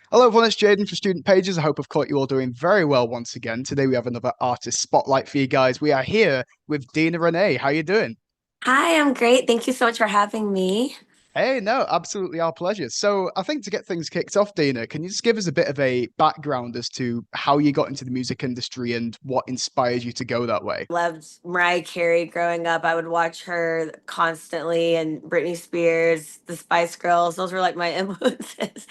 Hello, everyone. It's Jaden for Student Pages. I hope I've caught you all doing very well once again. Today we have another artist spotlight for you guys. We are here with Dina Renee. How you doing? Hi, I'm great. Thank you so much for having me. Hey, no, absolutely our pleasure. So I think to get things kicked off, Dina, can you just give us a bit of a background as to how you got into the music industry and what inspired you to go that way? Loved Mariah Carey growing up. I would watch her constantly and Britney Spears, the Spice Girls. Those were like my influences.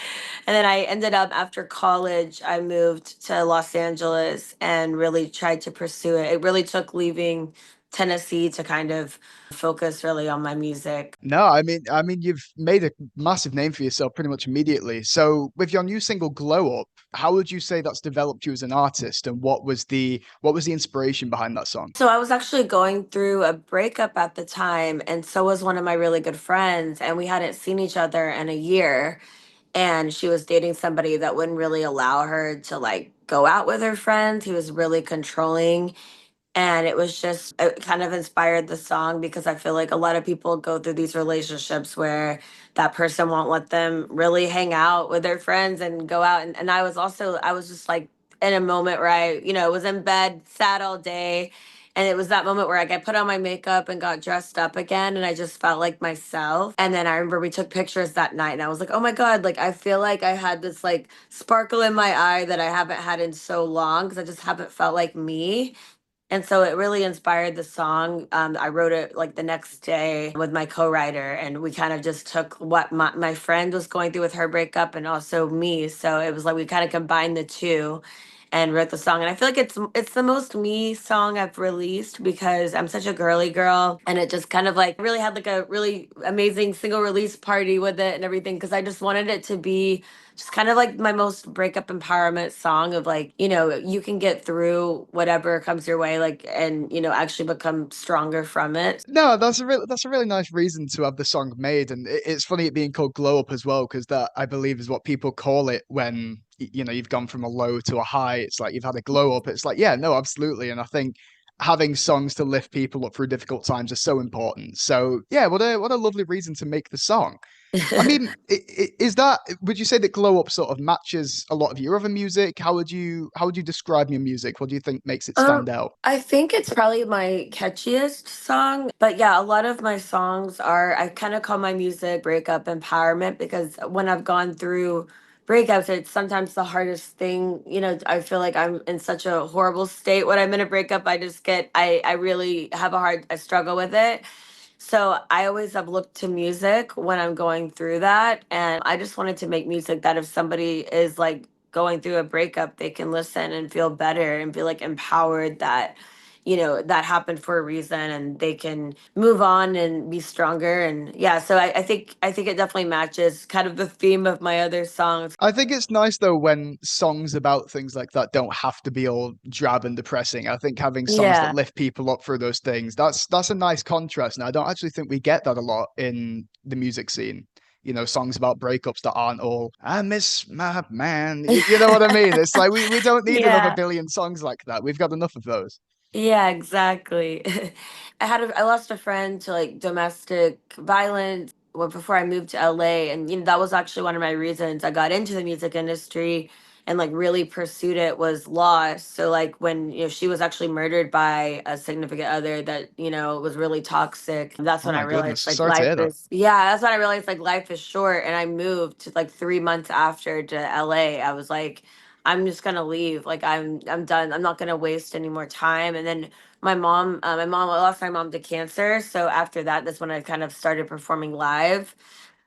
And then I ended up after college, I moved to Los Angeles and really tried to pursue it. It really took leaving Tennessee to kind of focus really on my music. No, I mean, you've made a massive name for yourself pretty much immediately. So with your new single "Glow Up," how would you say that's developed you as an artist, and what was the inspiration behind that song? So I was actually going through a breakup at the time, and so was one of my really good friends, and we hadn't seen each other in a year. And she was dating somebody that wouldn't really allow her to like go out with her friends. He was really controlling. And it was just, it kind of inspired the song because I feel like a lot of people go through these relationships where that person won't let them really hang out with their friends and go out. And I was also, I was just like in a moment where was in bed, sad all day. And it was that moment where like, I put on my makeup and got dressed up again and I just felt like myself. And then I remember we took pictures that night and I was like, oh my God, like I feel like I had this like sparkle in my eye that I haven't had in so long because I just haven't felt like me. And so it really inspired the song. I wrote it like the next day with my co-writer, and we kind of just took what my friend was going through with her breakup and also me. So it was like we kind of combined the two and wrote the song. And I feel like it's the most me song I've released because I'm such a girly girl, and it just kind of like really had like a really amazing single release party with it and everything because I just wanted it to be just kind of like my most breakup empowerment song of like, you can get through whatever comes your way, like, and, actually become stronger from it. No, that's a really nice reason to have the song made, and it's funny it being called "Glow Up" as well, because that I believe is what people call it when you've gone from a low to a high. It's like you've had a glow up. It's like yeah, no, absolutely, and I think having songs to lift people up through difficult times is so important. So yeah, what a lovely reason to make the song. I mean, is that would you say that Glow Up sort of matches a lot of your other music? How would you describe your music? What do you think makes it stand out? I think it's probably my catchiest song. But yeah, a lot of my songs are, I kind of call my music breakup empowerment because when I've gone through breakups, it's sometimes the hardest thing. I feel like I'm in such a horrible state when I'm in a breakup. I really have I struggle with it. So I always have looked to music when I'm going through that. And I just wanted to make music that if somebody is like going through a breakup, they can listen and feel better and feel like empowered that, that happened for a reason and they can move on and be stronger. And yeah, so I think it definitely matches kind of the theme of my other songs. I think it's nice though when songs about things like that don't have to be all drab and depressing. I think having songs that Yeah. lift people up through those things, that's a nice contrast. And I don't actually think we get that a lot in the music scene. Songs about breakups that aren't all "I miss my man." You know what I mean? It's like we don't need another Yeah. billion songs like that. We've got enough of those. Yeah, exactly. I lost a friend to like domestic violence before I moved to LA, and that was actually one of my reasons I got into the music industry and like really pursued it was loss. So like when she was actually murdered by a significant other that was really toxic. That's Oh when I my goodness, realized like sorry to life hear that. is yeah. That's when I realized like life is short, and I moved like 3 months after to LA. I was like, I'm just gonna leave. Like I'm done. I'm not gonna waste any more time. And then my mom I lost my mom to cancer. So after that, that's when I kind of started performing live.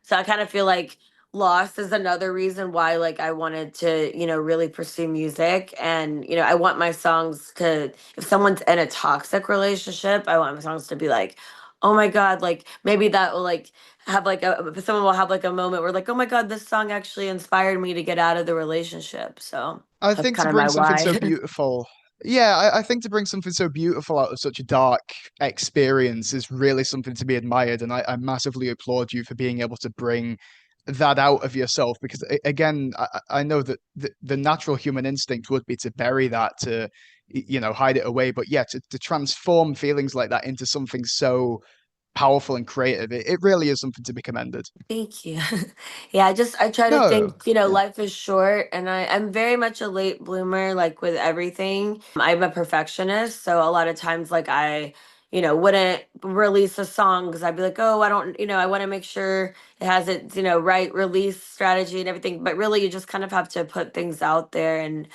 So I kind of feel like loss is another reason why like I wanted to, really pursue music. And, I want my songs to, if someone's in a toxic relationship, I want my songs to be like, oh my God, like maybe that will like have like someone will have like a moment where like, oh my God, this song actually inspired me to get out of the relationship. So I that's think to kind of bring my something so why. beautiful, yeah, I think to bring something so beautiful out of such a dark experience is really something to be admired. And I massively applaud you for being able to bring that out of yourself because, again, I know that the natural human instinct would be to bury that, to hide it away. But yeah, to transform feelings like that into something so powerful and creative. It really is something to be commended. Thank you. Yeah, I try to No, think, yeah. life is short and I'm very much a late bloomer, like with everything. I'm a perfectionist, so a lot of times like I, wouldn't release a song because I'd be like, oh, I don't, I want to make sure it has its, right release strategy and everything. But really you just kind of have to put things out there and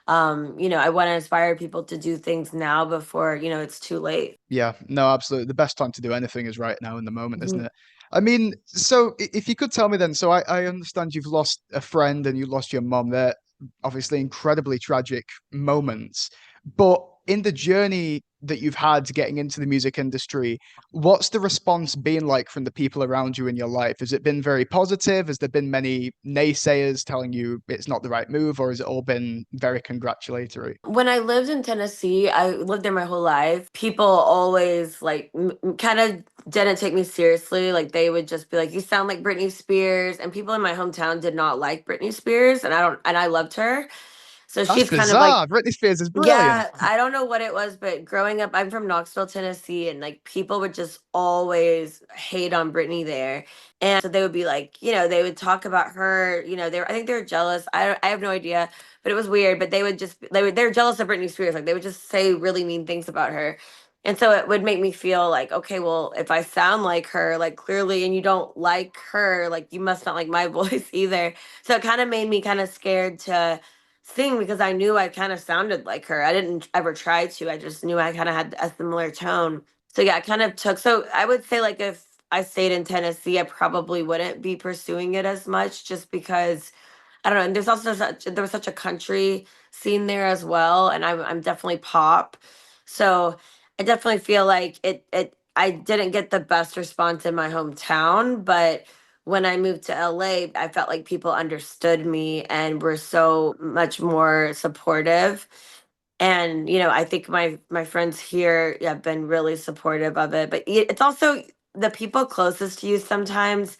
I want to inspire people to do things now before, it's too late. Yeah, no, absolutely. The best time to do anything is right now in the moment, isn't Mhm. it? I mean, so if you could tell me then, so I understand you've lost a friend and you lost your mom. They're obviously incredibly tragic moments. But in the journey that you've had getting into the music industry, what's the response been like from the people around you in your life? Has it been very positive? Has there been many naysayers telling you it's not the right move, or has it all been very congratulatory? When I lived in Tennessee, I lived there my whole life. People always like kind of didn't take me seriously. Like they would just be like, "You sound like Britney Spears," and people in my hometown did not like Britney Spears, and I loved her. So That's she's kind of like, bizarre. Britney Spears is brilliant. yeah, I don't know what it was, but growing up, I'm from Knoxville, Tennessee, and like people would just always hate on Britney there. And so they would be like, they would talk about her, I think they were jealous. I have no idea, but it was weird. But they were jealous of Britney Spears. Like they would just say really mean things about her. And so it would make me feel like, okay, well, if I sound like her, like clearly, and you don't like her, like you must not like my voice either. So it kind of made me kind of scared to sing because I knew I kind of sounded like her. I didn't ever try to. I just knew I kind of had a similar tone. So yeah, I kind of took. So I would say like if I stayed in Tennessee, I probably wouldn't be pursuing it as much just because I don't know. And there was such a country scene there as well, and I'm definitely pop. So I definitely feel like I didn't get the best response in my hometown, but when I moved to LA, I felt like people understood me and were so much more supportive. And I think my friends here have been really supportive of it. But it's also the people closest to you sometimes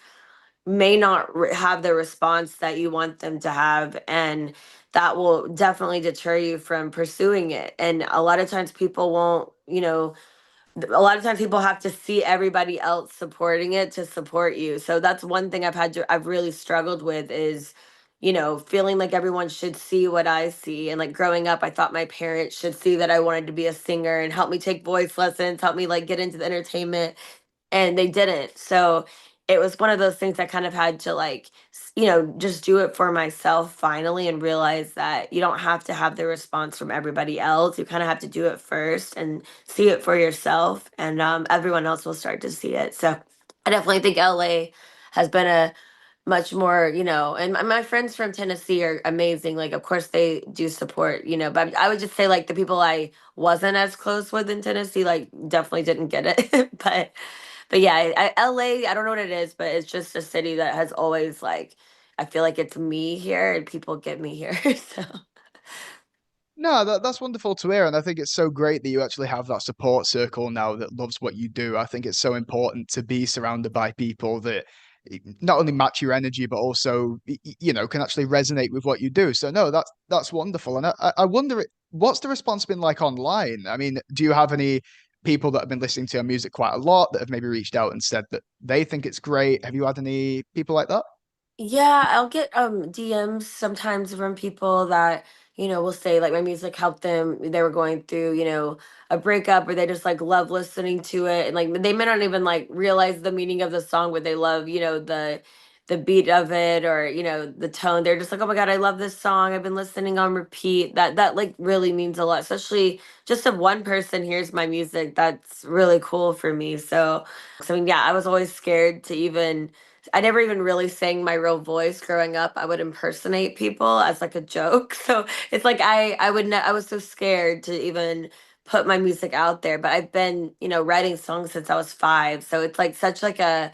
may not have the response that you want them to have, and that will definitely deter you from pursuing it. And a lot of times people won't, a lot of times people have to see everybody else supporting it to support you. So that's one thing I've really struggled with is, feeling like everyone should see what I see. And like growing up, I thought my parents should see that I wanted to be a singer and help me take voice lessons, help me like get into the entertainment, and they didn't. So it was one of those things I kind of had to like, just do it for myself finally and realize that you don't have to have the response from everybody else. You kind of have to do it first and see it for yourself, and everyone else will start to see it. So I definitely think LA has been a much more, and my friends from Tennessee are amazing. Like, of course, they do support, but I would just say, like, the people I wasn't as close with in Tennessee, like, definitely didn't get it. But yeah, LA, I don't know what it is, but it's just a city that has always, like, I feel like it's me here and people get me here. So, No, that's wonderful to hear. And I think it's so great that you actually have that support circle now that loves what you do. I think it's so important to be surrounded by people that not only match your energy, but also, can actually resonate with what you do. So no, that's wonderful. And I wonder, what's the response been like online? I mean, do you have any people that have been listening to your music quite a lot that have maybe reached out and said that they think it's great? Have you had any people like that? yeah, I'll get DMs sometimes from people that, will say like my music helped them. They were going through, a breakup or they just like love listening to it. And like they may not even like realize the meaning of the song, but they love, the beat of it or, the tone. They're just like, "Oh my God, I love this song. I've been listening on repeat." That like really means a lot, especially just if one person hears my music, that's really cool for me. So I mean, yeah, I was always scared to even I never even really sang my real voice growing up. I would impersonate people as like a joke. So it's like I was so scared to even put my music out there. But I've been, writing songs since I was 5. So it's like such a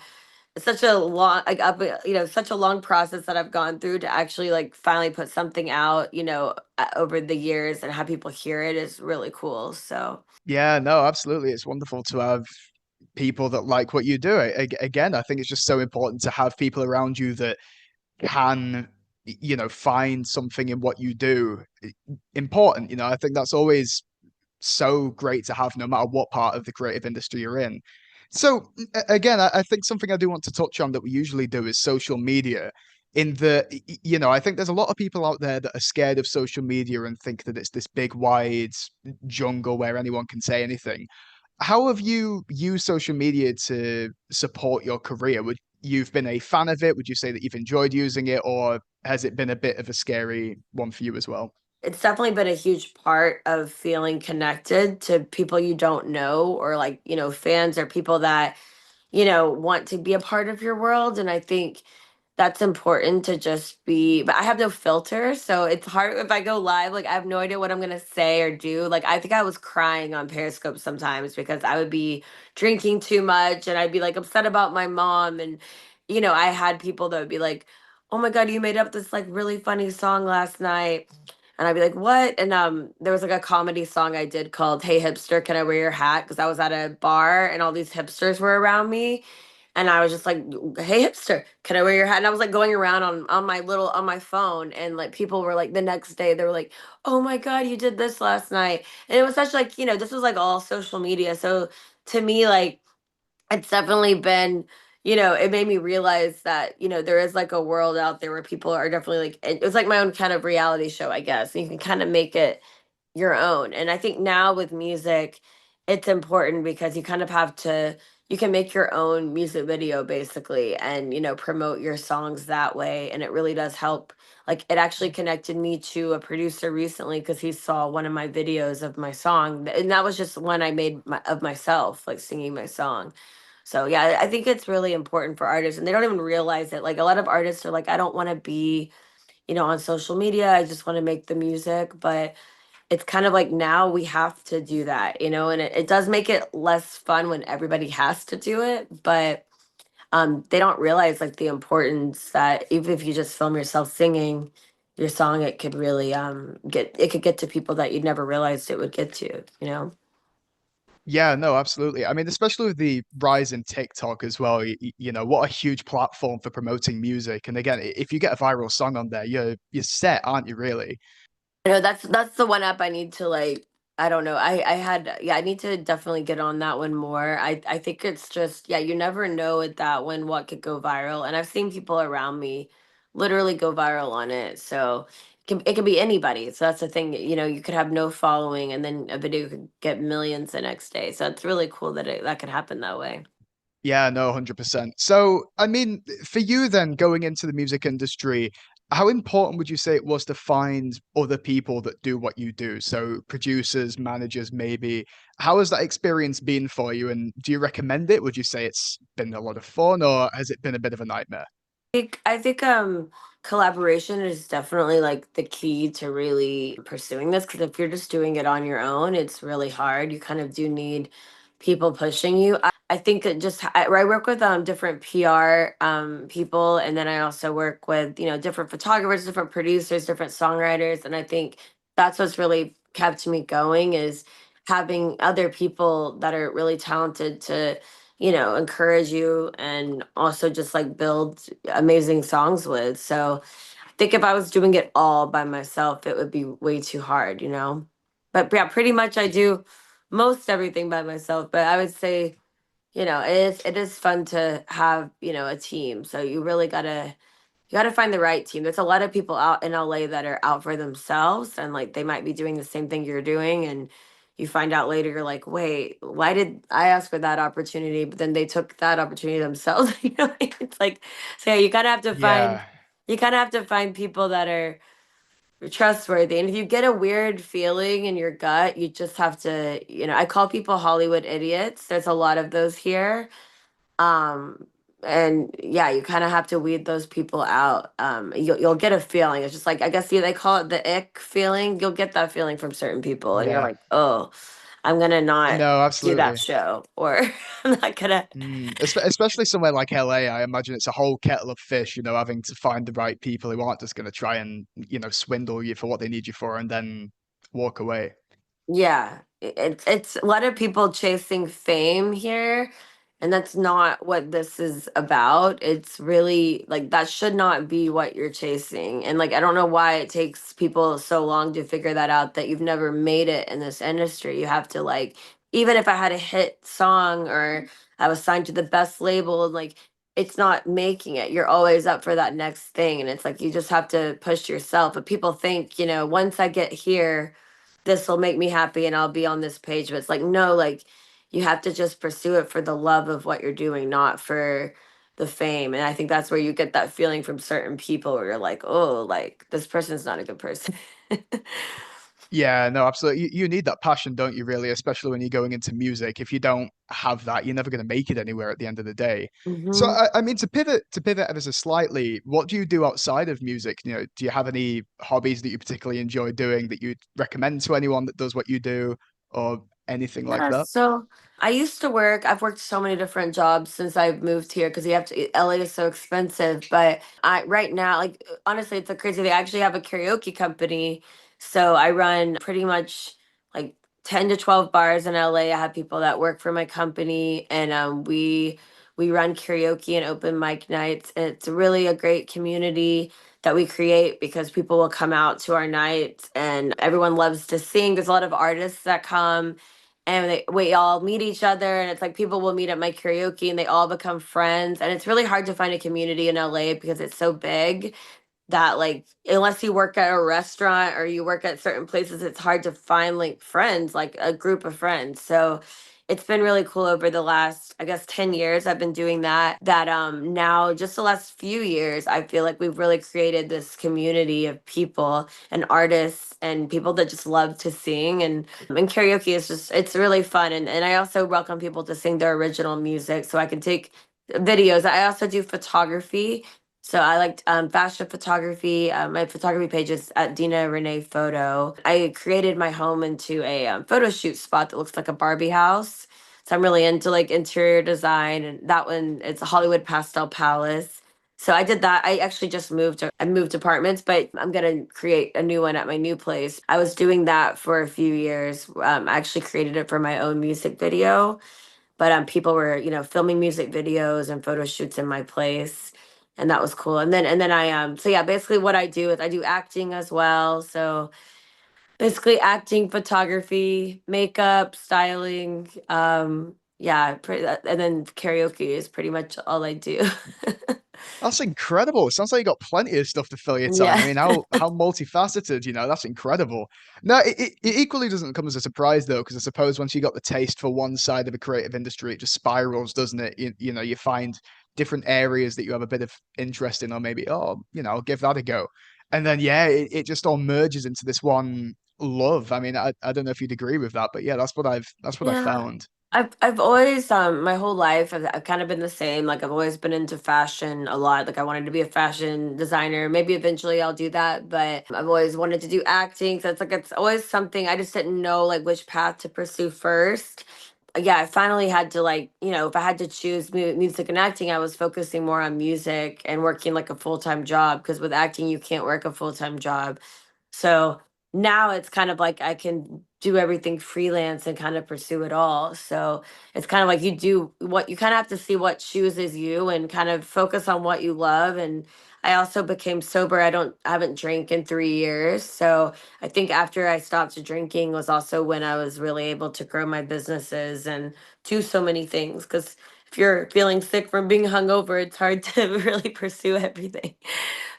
long like up such a long process that I've gone through to actually like finally put something out, over the years and have people hear it is really cool. So Yeah, no, absolutely. It's wonderful to have people that like what you do. Again, I think it's just so important to have people around you that can, find something in what you do important. I think that's always so great to have no matter what part of the creative industry you're in. So again, I think something I do want to touch on that we usually do is social media. In the, I think there's a lot of people out there that are scared of social media and think that it's this big, wide jungle where anyone can say anything. How have you used social media to support your career? Would you've been a fan of it? Would you say that you've enjoyed using it, or has it been a bit of a scary one for you as well? It's definitely been a huge part of feeling connected to people you don't know, or like, fans or people that, want to be a part of your world. And I think that's important to just be, but I have no filter, so it's hard if I go live, like I have no idea what I'm gonna say or do. Like I think I was crying on Periscope sometimes because I would be drinking too much and I'd be like upset about my mom. And I had people that would be like, oh my God, you made up this like really funny song last night. And I'd be like, what? And there was like a comedy song I did called Hey Hipster, Can I Wear Your Hat? Because I was at a bar and all these hipsters were around me. And I was just like, "Hey hipster, can I wear your hat?" And I was like going around on my phone, and like people were like the next day they were like, "Oh my God, you did this last night." And it was such like, this was like all social media. So to me, like it's definitely been, it made me realize that, there is like a world out there where people are definitely like it was like my own kind of reality show, I guess. And you can kind of make it your own. And I think now with music, it's important because you kind of have to, you can make your own music video basically and, promote your songs that way. And it really does help. Like it actually connected me to a producer recently because he saw one of my videos of my song. And that was just one I made of myself, like singing my song. So yeah, I think it's really important for artists and they don't even realize it. Like a lot of artists are like, I don't want to be, on social media. I just want to make the music. But it's kind of like now we have to do that, and it does make it less fun when everybody has to do it, but they don't realize like the importance that even if you just film yourself singing your song, it could really get to people that you'd never realized it would get to. Yeah, no, absolutely. I mean, especially with the rise in TikTok as well, what a huge platform for promoting music. And again, if you get a viral song on there, you're set, aren't you, really? I know that's the one up I need to like. I don't know. I had yeah. I need to definitely get on that one more. I think it's just yeah. You never know with that one what could go viral, and I've seen people around me literally go viral on it. So it can be anybody. So that's the thing. You could have no following, and then a video could get millions the next day. So it's really cool that that could happen that way. Yeah, no, 100%. So, I mean, for you then going into the music industry, how important would you say it was to find other people that do what you do? So, producers, managers, maybe. How has that experience been for you? And do you recommend it? Would you say it's been a lot of fun or has it been a bit of a nightmare? I think collaboration is definitely like the key to really pursuing this because if you're just doing it on your own, it's really hard. You kind of do need people pushing you. I think that I work with different PR people, and then I also work with different photographers, different producers, different songwriters, and I think that's what's really kept me going is having other people that are really talented to encourage you and also just like build amazing songs with. So I think if I was doing it all by myself, it would be way too hard. But yeah, pretty much I do most everything by myself. But I would say, it is fun to have, a team. So you gotta find the right team. There's a lot of people out in LA that are out for themselves and like they might be doing the same thing you're doing and you find out later you're like, wait, why did I ask for that opportunity? But then they took that opportunity themselves. It's like so yeah, Yeah. you kind of have to find people that are trustworthy. And if you get a weird feeling in your gut, you just have to, I call people Hollywood idiots. There's a lot of those here um and yeah, you kind of have to weed those people out. You'll get a feeling. It's just like I guess they call it the ick feeling. You'll get that feeling from certain people and you're Yeah. like, oh, I'm gonna not No, do that absolutely. show or I'm not gonna. Especially somewhere like LA, I imagine it's a whole kettle of fish, having to find the right people who aren't just going to try and, swindle you for what they need you for and then walk away. Yeah, it's a lot of people chasing fame here, and that's not what this is about. It's really like that should not be what you're chasing. And like I don't know why it takes people so long to figure that out that you've never made it in this industry. You have to like even if I had a hit song or I was signed to the best label, like it's not making it. You're always up for that next thing. And it's like you just have to push yourself. But people think, once I get here, this will make me happy and I'll be on this page. But it's like, no, like you have to just pursue it for the love of what you're doing, not for the fame. And I think that's where you get that feeling from certain people where you're like, oh, like this person's not a good person. Yeah, no, absolutely. You need that passion, don't you, really? Especially when you're going into music. If you don't have that, you're never going to make it anywhere at the end of the day. So, Hmm. I mean, to pivot ever so slightly, what do you do outside of music? Do you have any hobbies that you particularly enjoy doing that you'd recommend to anyone that does what you do, or anything like Yeah, that? so I've worked so many different jobs since I've moved here because you have to, LA is so expensive. But right now, like honestly, it's a crazy thing. I actually have a karaoke company. So I run pretty much like 10 to 12 bars in LA. I have people that work for my company and we run karaoke and open mic nights. It's really a great community that we create because people will come out to our nights and everyone loves to sing. There's a lot of artists that come and we all meet each other and it's like people will meet at my karaoke and they all become friends and it's really hard to find a community in LA because it's so big that like unless you work at a restaurant or you work at certain places it's hard to find like friends, like a group of friends. So it's been really cool over the last, I guess, 10 years I've been doing that now just the last few years I feel like we've really created this community of people and artists and people that just love to sing. And karaoke is just it's really fun and I also welcome people to sing their original music so I can take videos. I also do photography, so I liked fashion photography. My photography page is at Dina Renee Photo. I created my home into a photo shoot spot that looks like a Barbie house. So I'm really into like interior design, and that one it's a Hollywood Pastel Palace. So I did that. I actually just moved. I moved apartments, but I'm gonna create a new one at my new place. I was doing that for a few years. I actually created it for my own music video, but people were filming music videos and photo shoots in my place, and that was cool. And then I so yeah, basically what I do is I do acting as well. So basically acting, photography, makeup, styling, yeah, and then karaoke is pretty much all I do. That's incredible. It sounds like you got plenty of stuff to fill your time. I Yeah. mean, how multifaceted, that's incredible. No, it equally doesn't come as a surprise though, because I suppose once you got the taste for one side of a creative industry, it just spirals, doesn't it? You find different areas that you have a bit of interest in, or maybe, I'll give that a go. And then yeah, it just all merges into this one love. I mean, I don't know if you'd agree with that, but yeah, that's what I Yeah. found. I've always my whole life I've kind of been the same. Like I've always been into fashion a lot. Like I wanted to be a fashion designer. Maybe eventually I'll do that, but I've always wanted to do acting. So it's always something I just didn't know like which path to pursue first. Yeah, I finally had to like, if I had to choose music and acting, I was focusing more on music and working like a full-time job because with acting you can't work a full-time job. So now it's kind of like I can do everything freelance and kind of pursue it all. So it's kind of like you do what you kind of have to see what chooses you and kind of focus on what you love. And I also became sober. I haven't drank in 3 years. So I think after I stopped drinking was also when I was really able to grow my businesses and do so many things. Because if you're feeling sick from being hungover, it's hard to really pursue everything.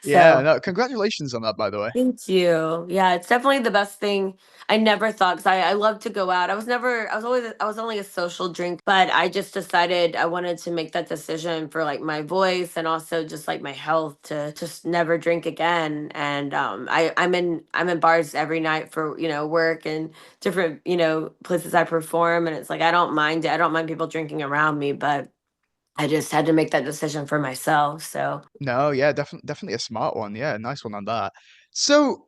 Yeah, So no, congratulations on that, by the way. thank you. Yeah, it's definitely the best thing. I never thought because I love to go out. I was only a social drink, but I just decided I wanted to make that decision for like my voice and also just like my health to just never drink again. And I'm in bars every night for work and different places I perform, and it's like I don't mind it. I don't mind people drinking around me, but I just had to make that decision for myself. So. No, yeah, definitely a smart one. Yeah, nice one on that. So,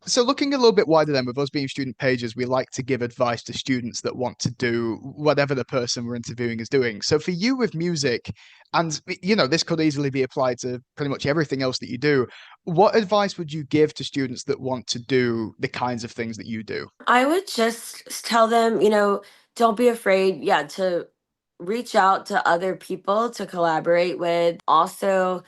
so looking a little bit wider then, with us being student pages, we like to give advice to students that want to do whatever the person we're interviewing is doing. So for you with music, and this could easily be applied to pretty much everything else that you do. What advice would you give to students that want to do the kinds of things that you do? I would just tell them, don't be afraid, yeah, to reach out to other people to collaborate with. Also,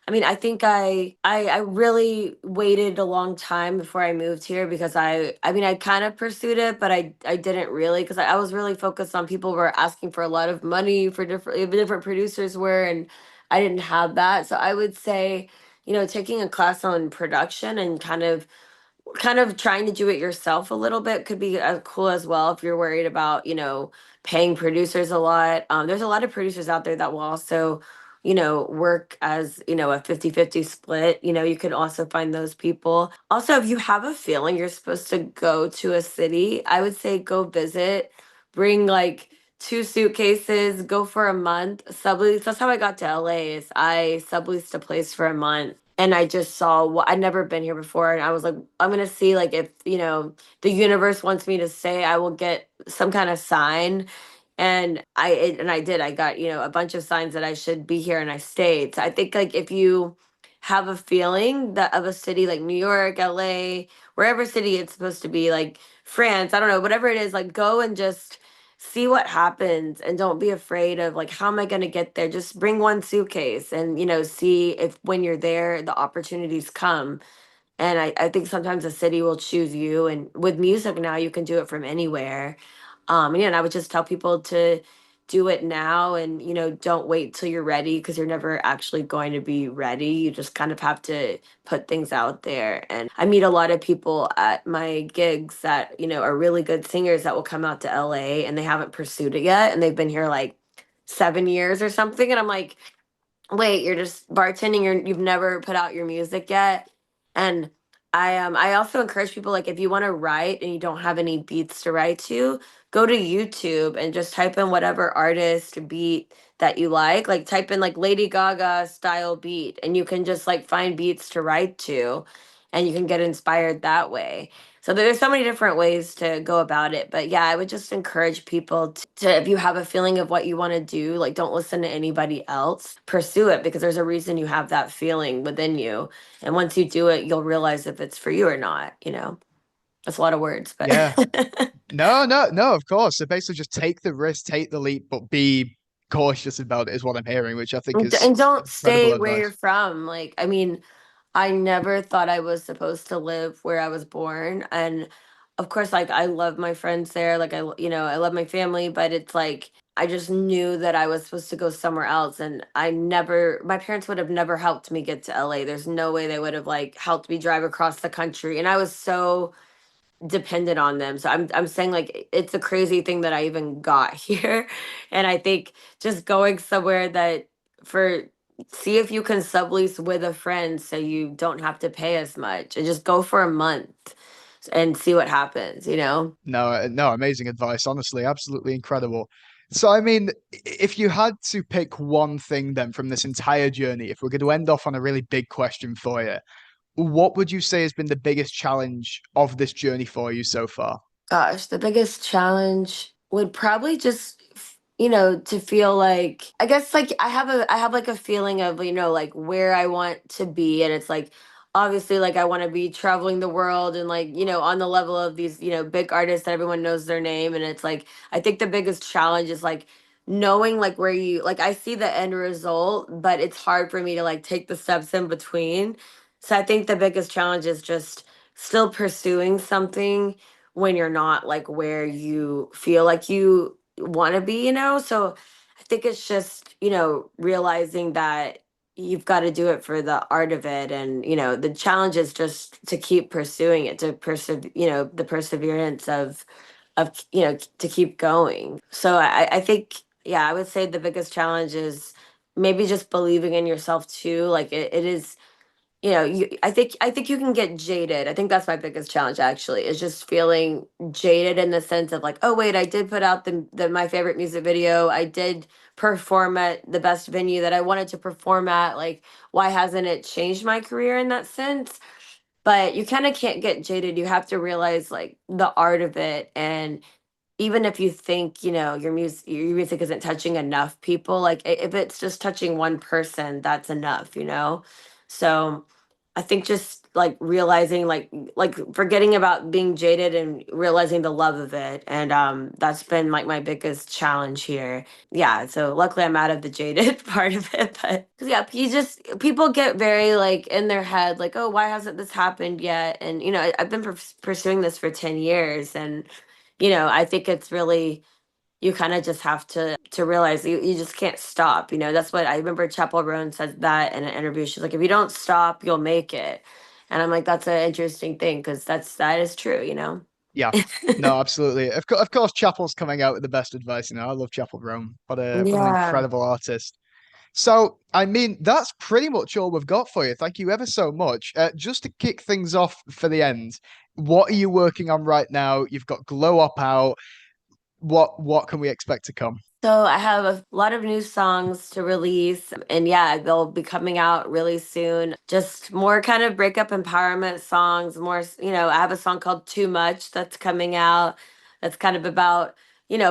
I mean, I think I really waited a long time before I moved here because I mean, I kind of pursued it, but I didn't really because I was really focused on people were asking for a lot of money for different producers were, and I didn't have that. So I would say, taking a class on production and kind of trying to do it yourself a little bit could be cool as well if you're worried about paying producers a lot. There's a lot of producers out there that will also work as a 50-50 split. You could also find those people. Also, if you have a feeling you're supposed to go to a city, I would say go visit, bring like two suitcases, go for a month, sublease. That's how I got to LA. Is I subleased a place for a month and I just saw what I'd never been here before, and I was like, I'm gonna see like if the universe wants me to stay, I will get some kind of sign, and I did. I got a bunch of signs that I should be here, and I stayed. So I think like if you have a feeling that of a city like New York, LA, wherever city it's supposed to be, like France, I don't know, whatever it is, like go and just see what happens and don't be afraid of like how am I going to get there. Just bring one suitcase and see if when you're there the opportunities come. And I think sometimes a city will choose you, and with music now you can do it from anywhere. And I would just tell people to do it now, and don't wait till you're ready because you're never actually going to be ready. You just kind of have to put things out there. And I meet a lot of people at my gigs that are really good singers that will come out to LA and they haven't pursued it yet, and they've been here like 7 years or something, and I'm like, wait, you're just bartending, you've never put out your music yet. And I also encourage people, like, if you want to write and you don't have any beats to write to, go to YouTube and just type in whatever artist beat that you like type in like Lady Gaga style beat, and you can just like find beats to write to, and you can get inspired that way. So there's so many different ways to go about it. But yeah, I would just encourage people to, if you have a feeling of what you want to do, like don't listen to anybody else. Pursue it because there's a reason you have that feeling within you. And once you do it, you'll realize if it's for you or not. That's a lot of words, but Yeah. No, no, no, of course. So basically just take the risk, take the leap, but be cautious about it is what I'm hearing, which I think is and don't incredible stay where you're advice. from. Like, I mean, I never thought I was supposed to live where I was born. And of course, like I love my friends there. Like I love my family, but it's like I just knew that I was supposed to go somewhere else. And my parents would have never helped me get to LA. There's no way they would have like helped me drive across the country. And I was so dependent on them. So I'm saying like it's a crazy thing that I even got here. And I think just going somewhere that for see if you can sublease with a friend so you don't have to pay as much, and just go for a month and see what happens. No, no, amazing advice. Honestly, absolutely incredible. So, I mean, if you had to pick one thing then from this entire journey, if we're going to end off on a really big question for you, what would you say has been the biggest challenge of this journey for you so far? Gosh, the biggest challenge would probably just to feel like I guess like I have like a feeling of like where I want to be, and it's like obviously like I want to be traveling the world and like on the level of these big artists that everyone knows their name, and it's like I think the biggest challenge is like knowing like where you like I see the end result, but it's hard for me to like take the steps in between. So I think the biggest challenge is just still pursuing something when you're not like where you feel like you want to be. So I think it's just realizing that you've got to do it for the art of it, and the challenge is just to keep pursuing it, to persevere, the perseverance of to keep going. So I think, yeah, I would say the biggest challenge is maybe just believing in yourself too. Like it is I think you can get jaded. I think that's my biggest challenge actually, is just feeling jaded in the sense of like, oh wait, I did put out the my favorite music video. I did perform at the best venue that I wanted to perform at. Like, why hasn't it changed my career in that sense? But you kind of can't get jaded. You have to realize like the art of it, and even if you think your music isn't touching enough people, like if it's just touching one person, that's enough. So I think just like realizing like forgetting about being jaded and realizing the love of it. And that's been like my biggest challenge here. Yeah, so luckily I'm out of the jaded part of it, but 'cause yeah, you just people get very like in their head like, "Oh, why hasn't this happened yet?" And I've been pursuing this for 10 years, and I think it's really, you kind of just have to realize you just can't stop. That's what I remember Chapel Roan said that in an interview. She's like, if you don't stop, you'll make it. And I'm like, that's an interesting thing because that is true. Yeah. No, absolutely. Of course, Chapel's coming out with the best advice. I love Chapel Rome. What an Yeah. incredible artist. So, I mean, that's pretty much all we've got for you. Thank you ever so much. Just to kick things off for the end, what are you working on right now? You've got Glow Up out. What can we expect to come? So I have a lot of new songs to release, and yeah, they'll be coming out really soon. Just more kind of breakup empowerment songs. I have a song called Too Much that's coming out. That's kind of about,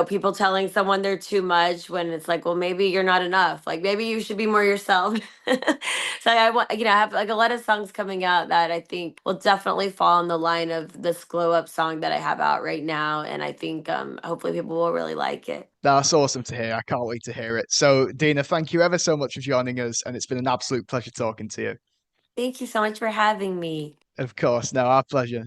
people telling someone they're too much when it's like, well, maybe you're not enough. Like maybe you should be more yourself. So I want, I have like a lot of songs coming out that I think will definitely fall in the line of this Glow Up song that I have out right now, and I think hopefully people will really like it. That's awesome to hear. I can't wait to hear it. So, Dina, thank you ever so much for joining us, and it's been an absolute pleasure talking to you. Thank you so much for having me. Of course, no, our pleasure.